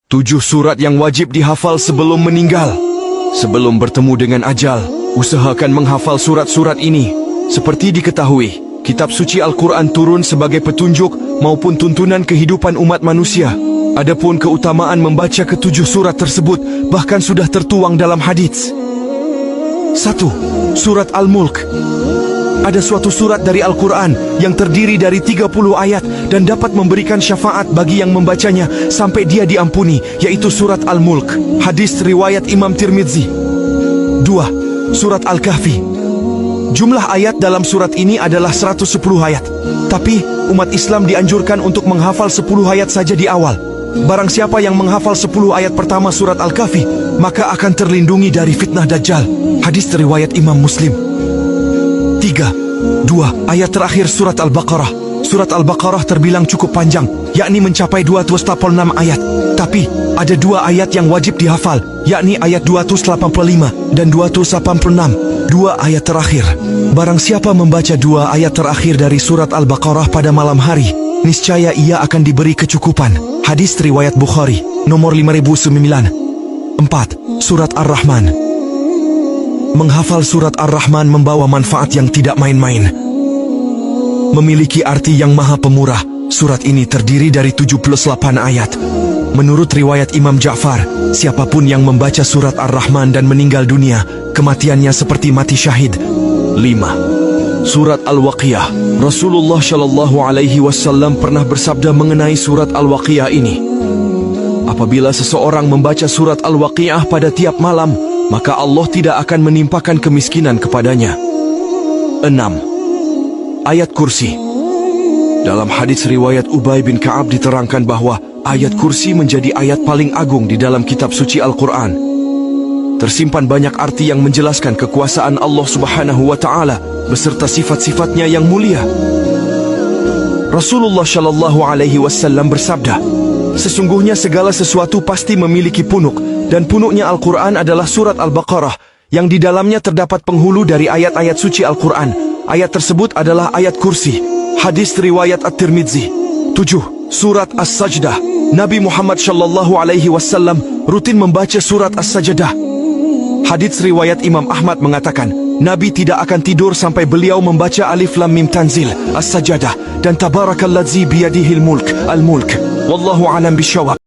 7 surat yang wajib dihafal sebelum meninggal. Sebelum bertemu dengan ajal, usahakan menghafal surat-surat ini. Seperti diketahui, kitab suci Al-Quran turun sebagai petunjuk maupun tuntunan kehidupan umat manusia. Adapun keutamaan membaca ke-7 surat tersebut bahkan sudah tertuang dalam hadits. 1. Surat Al-Mulk. Ada suatu surat dari Al-Quran yang terdiri dari 30 ayat dan dapat memberikan syafaat bagi yang membacanya sampai dia diampuni, yaitu surat Al-Mulk. Hadis riwayat Imam Tirmidzi. 2. Surat Al-Kahfi. Jumlah ayat dalam surat ini adalah 110 ayat. Tapi umat Islam dianjurkan untuk menghafal 10 ayat saja di awal. Barang siapa yang menghafal 10 ayat pertama surat Al-Kahfi, maka akan terlindungi dari fitnah Dajjal. Hadis riwayat Imam Muslim. 3. 2 ayat terakhir surat Al-Baqarah. Surat Al-Baqarah terbilang cukup panjang, yakni mencapai 286 ayat. Tapi ada 2 ayat yang wajib dihafal, yakni ayat 285 dan 286. 2 ayat terakhir. Barang siapa membaca 2 ayat terakhir dari surat Al-Baqarah pada malam hari, niscaya ia akan diberi kecukupan. Hadis riwayat Bukhari, nomor 5009. 4. Surat Ar-Rahman. Menghafal surat Ar-Rahman membawa manfaat yang tidak main-main. Memiliki arti yang maha pemurah. Surat ini terdiri dari 78 ayat. Menurut riwayat Imam Ja'far, siapapun yang membaca surat Ar-Rahman dan meninggal dunia, kematiannya seperti mati syahid. 5. Surat Al-Waqiah. Rasulullah Shallallahu Alaihi Wasallam pernah bersabda mengenai surat Al-Waqiah ini. Apabila seseorang membaca surat Al-Waqiah pada tiap malam, maka Allah tidak akan menimpakan kemiskinan kepadanya. 6. Ayat kursi. Dalam hadis riwayat Ubay bin Ka'ab diterangkan bahwa ayat kursi menjadi ayat paling agung di dalam kitab suci Al-Quran. Tersimpan banyak arti yang menjelaskan kekuasaan Allah Subhanahu wa Ta'ala beserta sifat-sifatnya yang mulia. Rasulullah Shallallahu Alaihi Wasallam bersabda, sesungguhnya segala sesuatu pasti memiliki punuk, dan punuknya Al-Quran adalah surat Al-Baqarah, yang di dalamnya terdapat penghulu dari ayat-ayat suci Al-Quran. Ayat tersebut adalah ayat kursi. Hadis riwayat At-Tirmidzi. 7. Surat As-Sajdah. Nabi Muhammad Shallallahu Alaihi Wasallam rutin membaca surat As-Sajdah. Hadis riwayat Imam Ahmad mengatakan, Nabi tidak akan tidur sampai beliau membaca Alif Lam Mim Tanzil, As-Sajdah, dan Tabarakalladzi biyadihil mulk, Al-Mulk. Wallahu alam bisyawab.